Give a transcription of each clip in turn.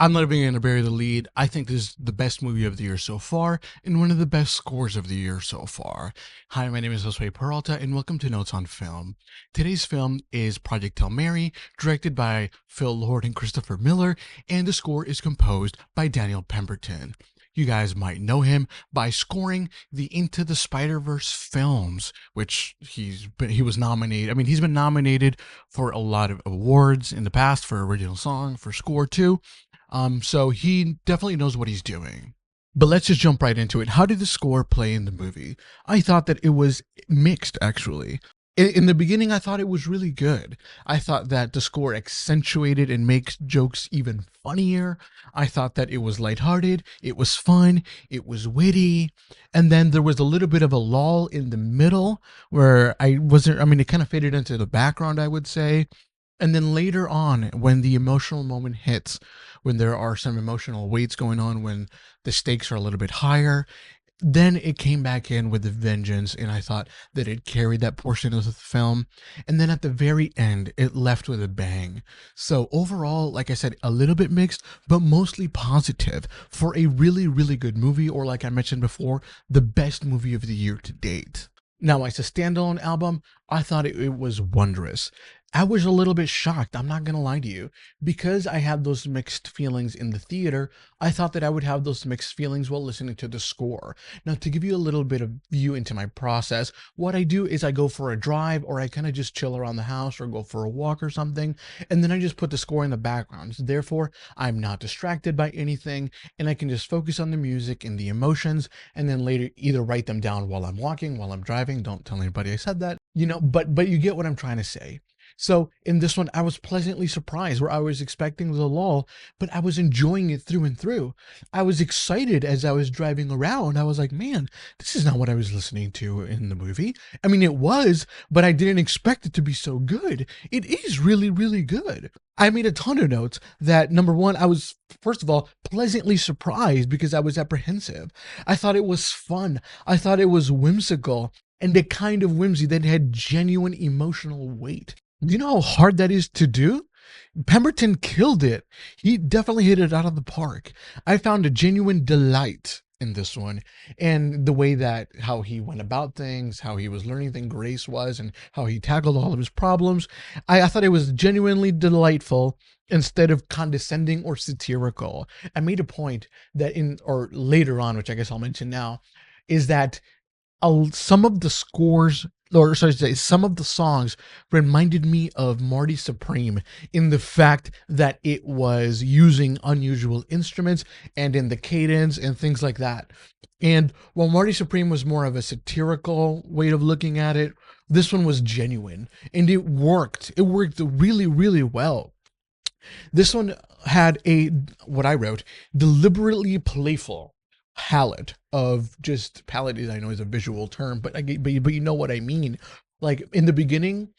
I'm not even going to bury the lead. I think this is the best movie of the year so far, and one of the best scores of the year so far. Hi, my name is Josue Peralta, and welcome to Notes on Film. Today's film is Project Hail Mary, directed by Phil Lord and Christopher Miller, and the score is composed by Daniel Pemberton. You guys might know him by scoring the Into the Spider-Verse films, which he was nominated. I mean, he's been nominated for a lot of awards in the past for original song, for score too. So he definitely knows what he's doing. But let's just jump right into it. How did the score play in the movie? I thought that it was mixed, actually. In the beginning, I thought it was really good. I thought that the score accentuated and makes jokes even funnier. I thought that it was lighthearted, it was fun, it was witty. And then there was a little bit of a lull in the middle where it kind of faded into the background, I would say. And then later on, when the emotional moment hits, when there are some emotional weights going on, when the stakes are a little bit higher, then it came back in with a vengeance, and I thought that it carried that portion of the film. And then at the very end, it left with a bang. So overall, like I said, a little bit mixed, but mostly positive for a really, really good movie, or like I mentioned before, the best movie of the year to date. Now, as a standalone album, I thought it was Wondrous. I was a little bit shocked, I'm not going to lie to you. Because I had those mixed feelings in the theater, I thought that I would have those mixed feelings while listening to the score. Now, to give you a little bit of view into my process, what I do is I go for a drive, or I kind of just chill around the house, or go for a walk or something, and then I just put the score in the background. Therefore, I'm not distracted by anything, and I can just focus on the music and the emotions, and then later either write them down while I'm walking, while I'm driving. Don't tell anybody I said that, but you get what I'm trying to say. So in this one, I was pleasantly surprised, where I was expecting the lull, but I was enjoying it through and through. I was excited as I was driving around. I was like, man, this is not what I was listening to in the movie. I mean, it was, but I didn't expect it to be so good. It is really, really good. I made a ton of notes that, number one, I was, first of all, pleasantly surprised because I was apprehensive. I thought it was fun. I thought it was whimsical, and the kind of whimsy that had genuine emotional weight. Do you know how hard that is to do? Pemberton killed it. He definitely hit it out of the park. I found a genuine delight in this one, and the way that how he went about things, how he was learning things, Grace was, and how he tackled all of his problems. I thought it was genuinely delightful instead of condescending or satirical. I made a point that or later on, which I guess I'll mention now, is that some of the scores, or sorry to say, some of the songs reminded me of Marty Supreme in the fact that it was using unusual instruments and in the cadence and things like that. And while Marty Supreme was more of a satirical way of looking at it, this one was genuine, and it worked. It worked really, really well. This one had what I wrote, deliberately playful palette of just palette is, I know, is a visual term, but but you know what I mean. Like in the beginning,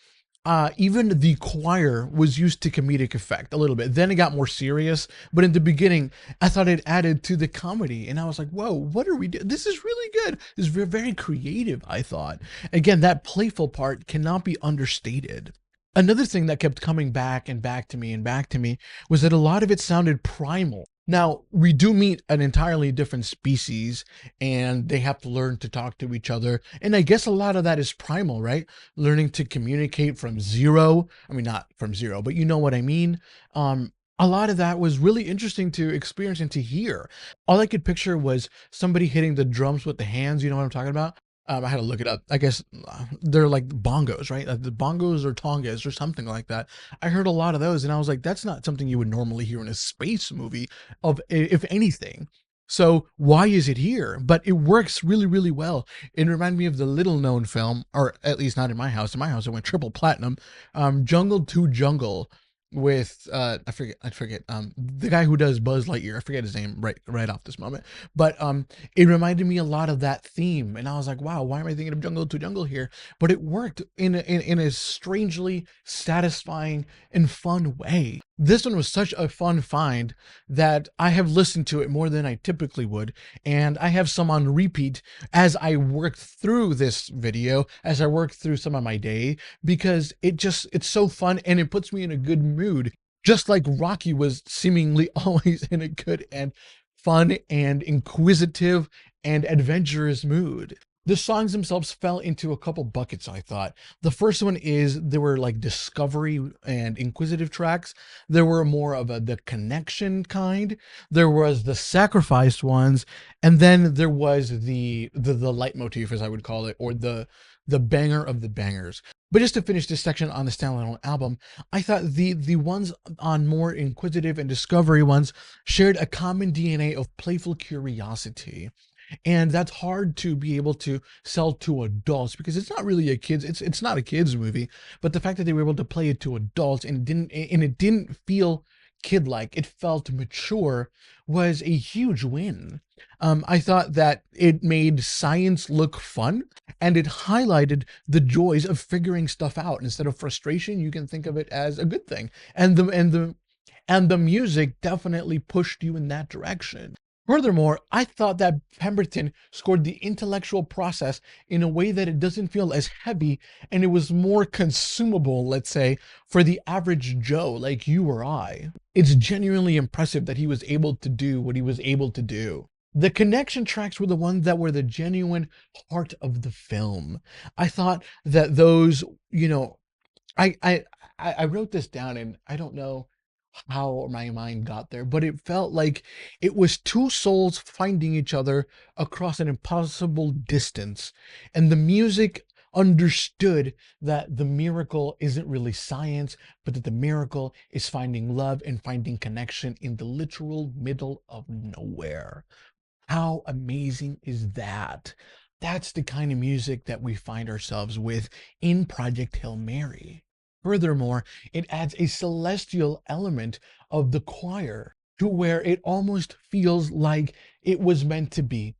even the choir was used to comedic effect a little bit. Then it got more serious, but in the beginning, I thought it added to the comedy, and I was like, "Whoa, what are we doing? This is really good. This is very, very creative." I thought. Again, that playful part cannot be understated. Another thing that kept coming back and back to me and back to me was that a lot of it sounded primal. Now, we do meet an entirely different species, and they have to learn to talk to each other. And I guess a lot of that is primal, right? Learning to communicate from zero. I mean, not from zero, but you know what I mean. A lot of that was really interesting to experience and to hear. All I could picture was somebody hitting the drums with the hands. You know what I'm talking about? I had to look it up. I guess they're like bongos, right? Like the bongos or tongas or something like that. I heard a lot of those, and I was like, that's not something you would normally hear in a space movie, of if anything. So why is it here? But it works really, really well. It reminded me of the little known film, or at least not in my house. In my house, it went triple platinum. Jungle to Jungle, with I forget the guy who does Buzz Lightyear. I forget his name right off this moment, but it reminded me a lot of that theme, and I was like, wow, why am I thinking of Jungle to Jungle here? But it worked in a strangely satisfying and fun way. This one was such a fun find that I have listened to it more than I typically would, and I have some on repeat as I worked through this video, as I worked through some of my day, because it's so fun, and it puts me in a good mood. just like Rocky was seemingly always in a good and fun and inquisitive and adventurous mood. The songs themselves fell into a couple buckets, I thought. The first one is there were like discovery and inquisitive tracks. There were more of the connection kind. There was the sacrificed ones, and then there was the leitmotif, as I would call it, or the banger of the bangers. But just to finish this section on the standalone album, I thought the ones on more inquisitive and discovery ones shared a common DNA of playful curiosity. And that's hard to be able to sell to adults because it's not really a kids it's not a kids movie, but the fact that they were able to play it to adults and it didn't feel kid like, it felt mature, was a huge win. I thought that it made science look fun, and it highlighted the joys of figuring stuff out. Instead of frustration, you can think of it as a good thing. And the music definitely pushed you in that direction. Furthermore, I thought that Pemberton scored the intellectual process in a way that it doesn't feel as heavy, and it was more consumable, let's say, for the average Joe like you or I. It's genuinely impressive that he was able to do what he was able to do. The connection tracks were the ones that were the genuine heart of the film. I thought that those, I I I wrote this down, and I don't know how my mind got there, but it felt like it was two souls finding each other across an impossible distance. And the music understood that the miracle isn't really science, but that the miracle is finding love and finding connection in the literal middle of nowhere. How amazing is that? That's the kind of music that we find ourselves with in Project Hail Mary. Furthermore, it adds a celestial element of the choir to where it almost feels like it was meant to be,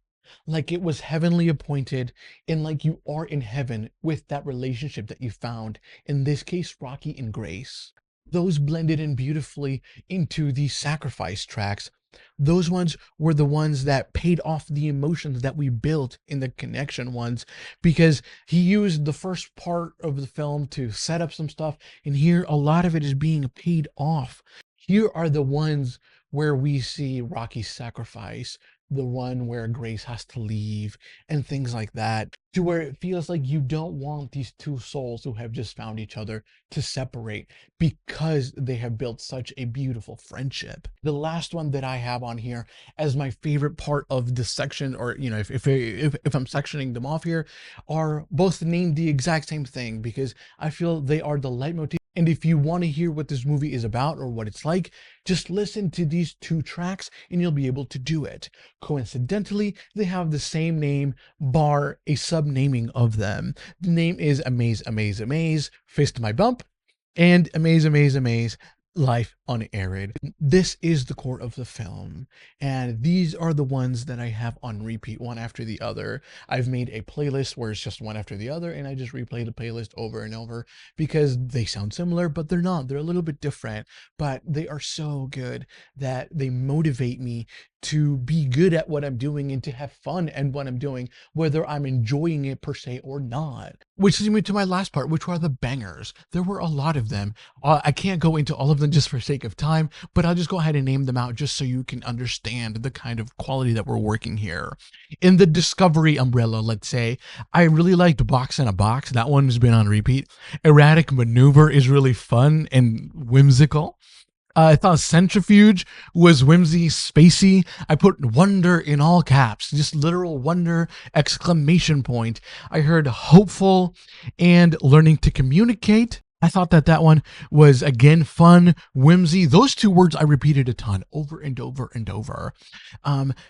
like it was heavenly appointed, and like you are in heaven with that relationship that you found, in this case, Rocky and Grace. Those blended in beautifully into the sacrifice tracks. Those ones were the ones that paid off the emotions that we built in the connection ones, because he used the first part of the film to set up some stuff, and here a lot of it is being paid off. Here are the ones where we see Rocky's sacrifice, the one where Grace has to leave, and things like that, to where it feels like you don't want these two souls who have just found each other to separate because they have built such a beautiful friendship. The last one that I have on here as my favorite part of this section, or if I'm sectioning them off here, are both named the exact same thing because I feel they are the leitmotif. And if you want to hear what this movie is about or what it's like, just listen to these two tracks and you'll be able to do it. Coincidentally, they have the same name, bar a sub-naming of them. The name is Amaze, Amaze, Amaze, Fist My Bump, and Amaze, Amaze, Amaze, Life Unarid. This is the core of the film, and these are the ones that I have on repeat, one after the other. I've made a playlist where it's just one after the other, and I just replay the playlist over and over because they sound similar, but they're not. They're a little bit different, but they are so good that they motivate me to be good at what I'm doing and to have fun at what I'm doing, whether I'm enjoying it per se or not. Which leads me to my last part, which are the bangers. There were a lot of them. I can't go into all of them just for sake of time, but I'll just go ahead and name them out just so you can understand the kind of quality that we're working here. In the Discovery umbrella, let's say, I really liked Box in a Box. That one has been on repeat. Erratic Maneuver is really fun and whimsical. I thought Centrifuge was whimsy, spacey. I put wonder in all caps, just literal wonder, exclamation point. I heard hopeful and learning to communicate. I thought that one was, again, fun, whimsy. Those two words I repeated a ton, over and over and over.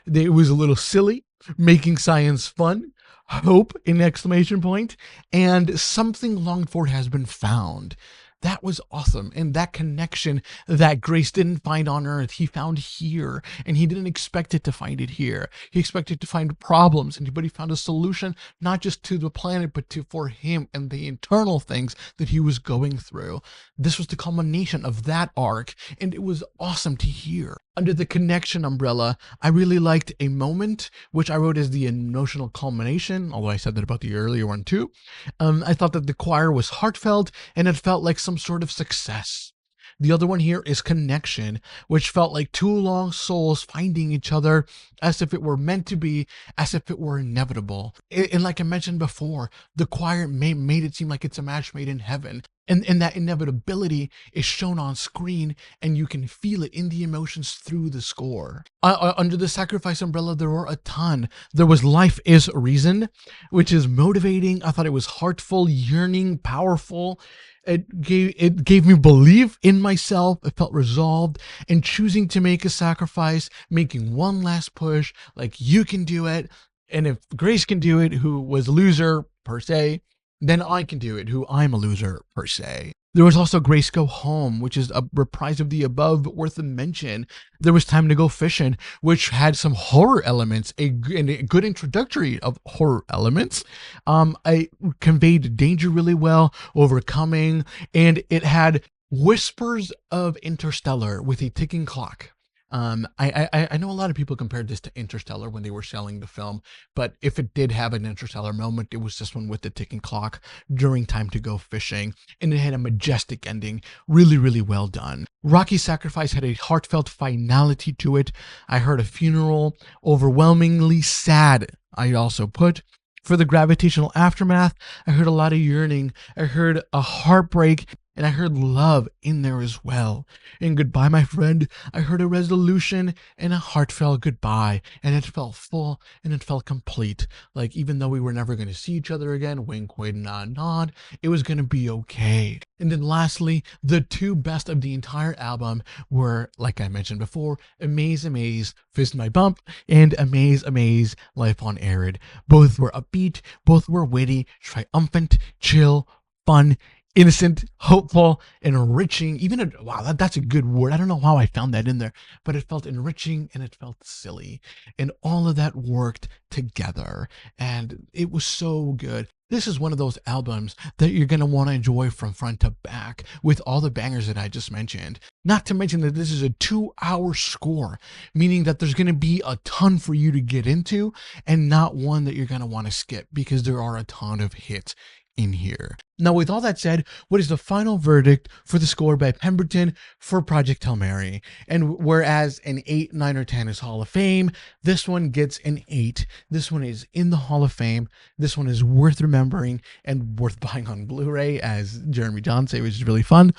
It was a little silly, making science fun, hope, an exclamation point, and something longed for has been found. That was awesome. And that connection that Grace didn't find on Earth, he found here. And he didn't expect it to find it here. He expected to find problems, but he found a solution, not just to the planet, but for him and the internal things that he was going through. This was the culmination of that arc, and it was awesome to hear. Under the connection umbrella, I really liked a moment, which I wrote as the emotional culmination, although I said that about the earlier one too. I thought that the choir was heartfelt, and it felt like some sort of success. The other one here is Connection, which felt like two long souls finding each other as if it were meant to be, as if it were inevitable. And like I mentioned before, the choir made it seem like it's a match made in heaven. And that inevitability is shown on screen, and you can feel it in the emotions through the score. Under the Sacrifice umbrella, there were a ton. There was Life is Reason, which is motivating. I thought it was heartful, yearning, powerful. It gave me belief in myself. It felt resolved and choosing to make a sacrifice, making one last push, like you can do it. And if Grace can do it, who was a loser per se, then I can do it, who I'm a loser per se. There was also Grace Go Home, which is a reprise of the above, but worth a mention. There was Time to Go Fishing, which had some horror elements, a good introductory of horror elements. I conveyed danger really well, overcoming, and it had whispers of Interstellar with a ticking clock. I know a lot of people compared this to Interstellar when they were selling the film, but if it did have an Interstellar moment, it was this one with the ticking clock during Time to Go Fishing, and it had a majestic ending, really, really well done. Rocky's Sacrifice had a heartfelt finality to it. I heard a funeral, overwhelmingly sad, I also put. For the Gravitational Aftermath, I heard a lot of yearning, I heard a heartbreak, and I heard love in there as well. In Goodbye, My Friend, I heard a resolution and a heartfelt goodbye, and it felt full and it felt complete. Like, even though we were never going to see each other again, wink, wink, nod, nod, it was going to be okay. And then lastly, the two best of the entire album were, like I mentioned before, Amaze, Amaze, Fist My Bump, and Amaze, Amaze, Life on Arid. Both were upbeat, both were witty, triumphant, chill, fun, innocent, hopeful, enriching. Wow, that's a good word. I don't know how I found that in there, but it felt enriching and it felt silly. And all of that worked together. And it was so good. This is one of those albums that you're going to want to enjoy from front to back with all the bangers that I just mentioned. Not to mention that this is a 2-hour score, meaning that there's going to be a ton for you to get into and not one that you're going to want to skip because there are a ton of hits in here. Now, with all that said, what is the final verdict for the score by Pemberton for Project Hail Mary? And whereas an 8, 9, or 10 is Hall of Fame, this one gets an 8. This one is in the Hall of Fame. This one is worth remembering and worth buying on Blu-ray, as Jeremy John said, which is really fun.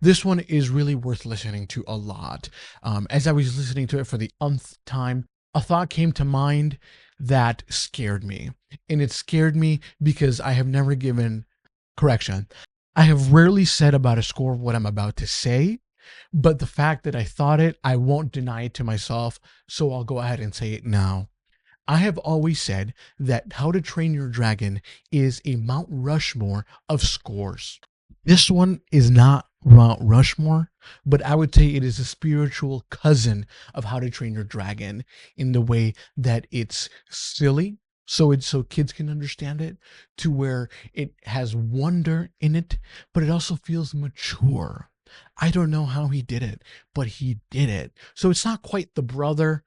This one is really worth listening to a lot. As I was listening to it for the umpth time, a thought came to mind that scared me. And it scared me because I have never given correction. I have rarely said about a score what I'm about to say, but the fact that I thought it, I won't deny it to myself, so I'll go ahead and say it now. I have always said that How to Train Your Dragon is a Mount Rushmore of scores. This one is not Mount Rushmore, but I would say it is a spiritual cousin of How to Train Your Dragon in the way that it's silly, so kids can understand it, to where it has wonder in it, but it also feels mature. I don't know how he did it, but he did it. So it's not quite the brother,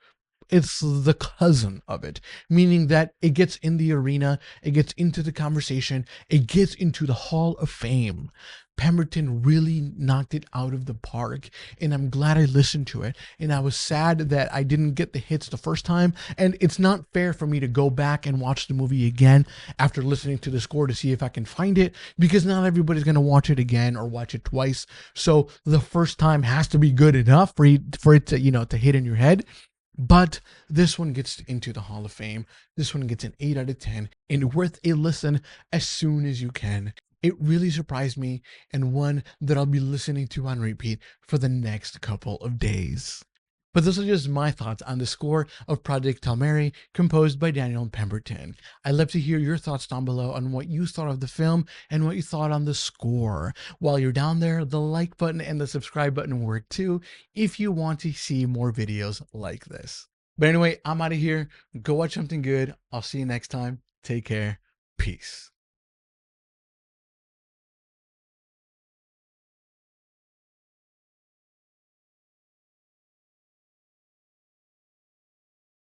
it's the cousin of it, meaning that it gets in the arena, it gets into the conversation, it gets into the Hall of Fame. Pemberton really knocked it out of the park, and I'm glad I listened to it. And I was sad that I didn't get the hits the first time, and it's not fair for me to go back and watch the movie again after listening to the score to see if I can find it, because not everybody's going to watch it again or watch it twice. So the first time has to be good enough for it to, to hit in your head. But this one gets into the Hall of Fame. This one gets an 8 out of 10 and worth a listen as soon as you can. It really surprised me, and one that I'll be listening to on repeat for the next couple of days. But those are just my thoughts on the score of Project Hail Mary, composed by Daniel Pemberton. I'd love to hear your thoughts down below on what you thought of the film and what you thought on the score. While you're down there, the like button and the subscribe button work too, if you want to see more videos like this. But anyway, I'm out of here. Go watch something good. I'll see you next time. Take care. Peace.